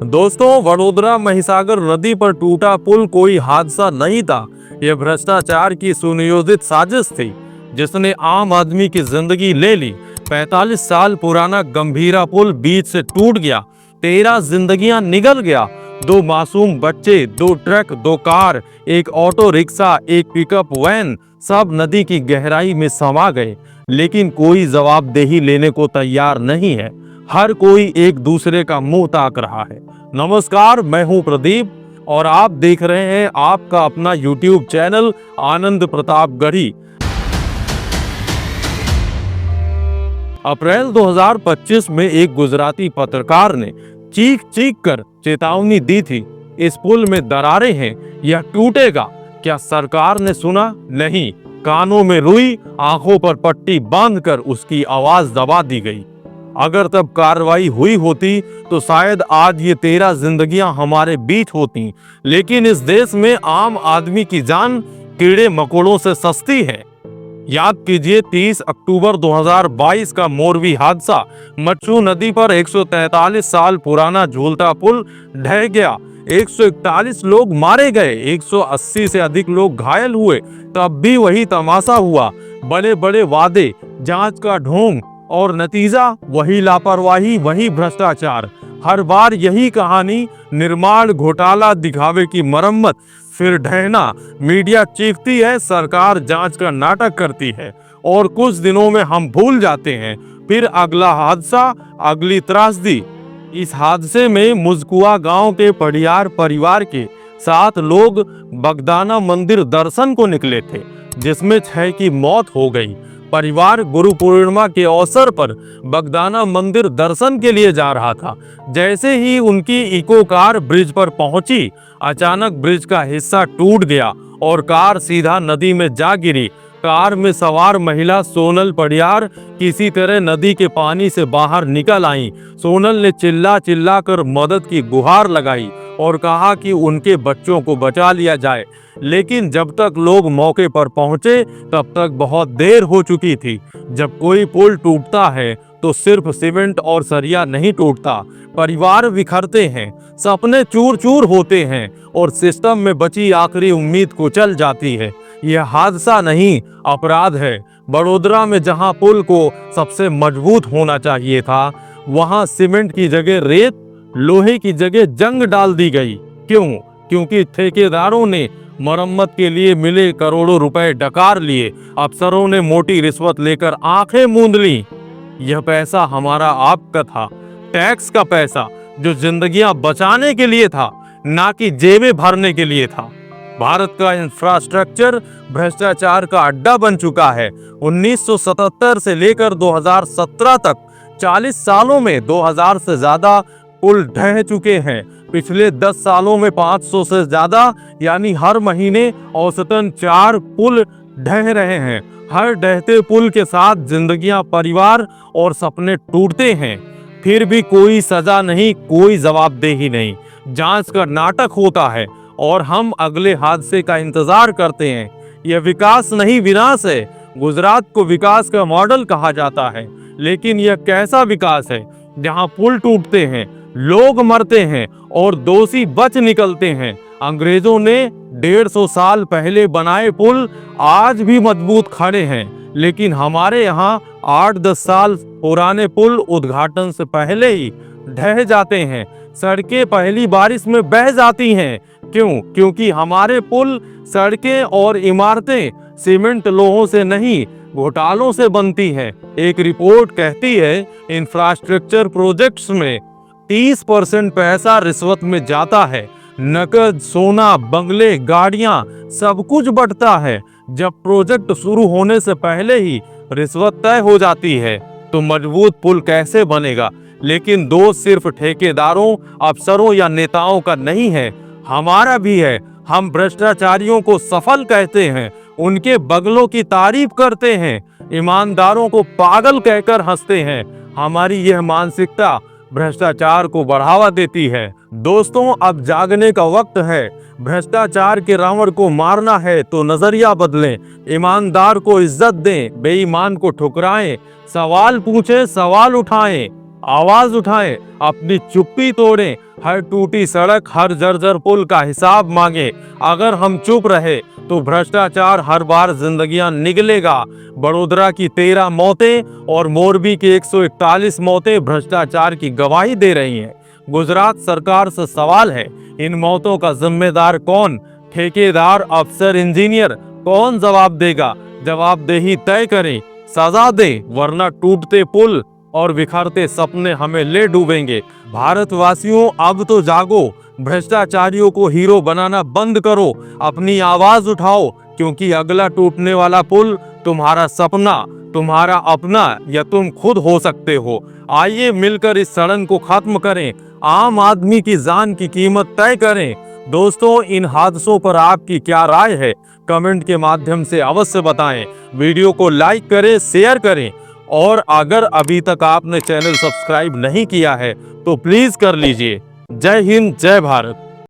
दोस्तों, वडोदरा महिसागर नदी पर टूटा पुल कोई हादसा नहीं था। यह भ्रष्टाचार की सुनियोजित साजिश थी जिसने आम आदमी की जिंदगी ले ली। 45 साल पुराना गंभीरा पुल बीच से टूट गया, 13 जिंदगियां निगल गया। 2 मासूम बच्चे, 2 ट्रक, 2 कार, एक ऑटो रिक्शा, एक पिकअप वैन, सब नदी की गहराई में समा गए। लेकिन कोई जवाबदेही लेने को तैयार नहीं है। हर कोई एक दूसरे का मुंह ताक रहा है। नमस्कार, मैं हूं प्रदीप और आप देख रहे हैं आपका अपना YouTube चैनल आनंद प्रताप गढ़ी। अप्रैल 2025 में एक गुजराती पत्रकार ने चीख चीख कर चेतावनी दी थी, इस पुल में दरारें हैं, यह टूटेगा। क्या सरकार ने सुना? नहीं। कानों में रुई, आंखों पर पट्टी बांधकर उसकी आवाज दबा दी गई। अगर तब कार्रवाई हुई होती तो शायद आज ये 13 जिंदगियां हमारे बीच होती। लेकिन इस देश में आम आदमी की जान कीड़े मकोड़ों से सस्ती है। याद कीजिए 30 अक्टूबर 2022 का मोरवी हादसा। मच्छू नदी पर 143 साल पुराना झूलता पुल ढह गया, 141 लोग मारे गए, 180 से अधिक लोग घायल हुए। तब भी वही तमाशा हुआ, बड़े बड़े वादे, जांच का ढोंग और नतीजा वही लापरवाही, वही भ्रष्टाचार। हर बार यही कहानी, निर्माण घोटाला, दिखावे की मरम्मत, फिर ढहना। मीडिया चीखती है, सरकार जांच का नाटक करती है और कुछ दिनों में हम भूल जाते हैं। फिर अगला हादसा, अगली त्रासदी। इस हादसे में मुजकुआ गांव के पड़ियार परिवार के 7 लोग बगदाना मंदिर दर्शन को निकले थे, जिसमें 6 की मौत हो गई। परिवार गुरु पूर्णिमा के अवसर पर बगदाना मंदिर दर्शन के लिए जा रहा था। जैसे ही उनकी इको कार ब्रिज पर पहुंची, अचानक ब्रिज का हिस्सा टूट गया और कार सीधा नदी में जा गिरी। कार में सवार महिला सोनल पड़ियार किसी तरह नदी के पानी से बाहर निकल आई। सोनल ने चिल्ला चिल्ला कर मदद की गुहार लगाई और कहा कि उनके बच्चों को बचा लिया जाए। लेकिन जब तक लोग मौके पर पहुंचे तब तक बहुत देर हो चुकी थी। जब कोई पुल टूटता है तो सिर्फ सीमेंट और सरिया नहीं टूटता, परिवार बिखरते हैं, सपने चूर चूर होते हैं और सिस्टम में बची आखिरी उम्मीद कुचल जाती है। यह हादसा नहीं, अपराध है। बड़ोदरा में जहां पुल को सबसे मजबूत होना चाहिए था, वहां सीमेंट की जगह रेत, लोहे की जगह जंग डाल दी गई। क्यों? क्योंकि ठेकेदारों ने मरम्मत के लिए मिले करोड़ों रुपए डकार लिए, अफसरों ने मोटी रिश्वत लेकर आंखें मूंद ली। यह पैसा हमारा आपका था, टैक्स का पैसा, जो जिंदगियां बचाने के लिए था, ना कि जेबें भरने के लिए था। भारत का इंफ्रास्ट्रक्चर भ्रष्टाचार का अड्डा बन चुका है। 1977 से लेकर 2017 तक 40 सालों में 2000 से ज्यादा पुल ढह चुके हैं। पिछले 10 सालों में 500 से ज्यादा, यानी हर महीने औसतन 4 पुल ढह रहे हैं। हर ढहते पुल के साथ जिंदगियां, परिवार और सपने टूटते हैं। फिर भी कोई सजा नहीं, कोई जवाबदेही नहीं। जांच का नाटक होता है और हम अगले हादसे का इंतजार करते हैं। यह विकास नहीं, विनाश है। गुजरात को विकास का मॉडल कहा जाता है, लेकिन यह कैसा विकास है जहां पुल टूटते हैं, लोग मरते हैं और दोषी बच निकलते हैं। अंग्रेजों ने 150 साल पहले बनाए पुल आज भी मजबूत खड़े हैं, लेकिन हमारे यहाँ 8-10 साल पुराने पुल उद्घाटन से पहले ही ढह जाते हैं। सड़कें पहली बारिश में बह जाती हैं। क्यों? क्योंकि हमारे पुल, सड़कें और इमारतें सीमेंट लोहों से नहीं, घोटालों से बनती है। एक रिपोर्ट कहती है इंफ्रास्ट्रक्चर प्रोजेक्ट्स में 30% पैसा रिश्वत में जाता है। नकद, सोना, बंगले, गाड़ियां, सब कुछ बंटता है। जब प्रोजेक्ट शुरू होने से पहले ही रिश्वत तय हो जाती है तो मजबूत पुल कैसे बनेगा? लेकिन दोष सिर्फ ठेकेदारों, अफसरों या नेताओं का नहीं है, हमारा भी है। हम भ्रष्टाचारियों को सफल कहते हैं, उनके बगलों की तारीफ करते हैं, ईमानदारों को पागल कहकर हंसते हैं। हमारी यह मानसिकता भ्रष्टाचार को बढ़ावा देती है। दोस्तों, अब जागने का वक्त है। भ्रष्टाचार के रावण को मारना है तो नजरिया बदलें, ईमानदार को इज्जत दें, बेईमान को ठुकराएं, सवाल पूछें, सवाल उठाएं। आवाज उठाएं, अपनी चुप्पी तोड़ें, हर टूटी सड़क, हर जर्जर पुल का हिसाब मांगे। अगर हम चुप रहे तो भ्रष्टाचार हर बार जिंदगियां निगलेगा। बड़ोदरा की 13 मौतें और मोरबी की 141 मौतें भ्रष्टाचार की गवाही दे रही हैं। गुजरात सरकार से सवाल है, इन मौतों का जिम्मेदार कौन? ठेकेदार, अफसर, इंजीनियर? कौन जवाब देगा? जवाबदेही तय करें, सजा दे, वरना टूटते पुल और बिखरते सपने हमें ले डूबेंगे। भारतवासियों, अब तो जागो, भ्रष्टाचारियों को हीरो बनाना बंद करो, अपनी आवाज उठाओ, क्योंकि अगला टूटने वाला पुल तुम्हारा सपना, तुम्हारा अपना या तुम खुद हो सकते हो। आइए मिलकर इस सड़न को खत्म करें, आम आदमी की जान की कीमत तय करें। दोस्तों, इन हादसों पर आपकी क्या राय है? कमेंट के माध्यम से अवश्य बताएं। वीडियो को लाइक करें, शेयर करें, और अगर अभी तक आपने चैनल सब्सक्राइब नहीं किया है तो प्लीज कर लीजिए। जय हिंद, जय भारत।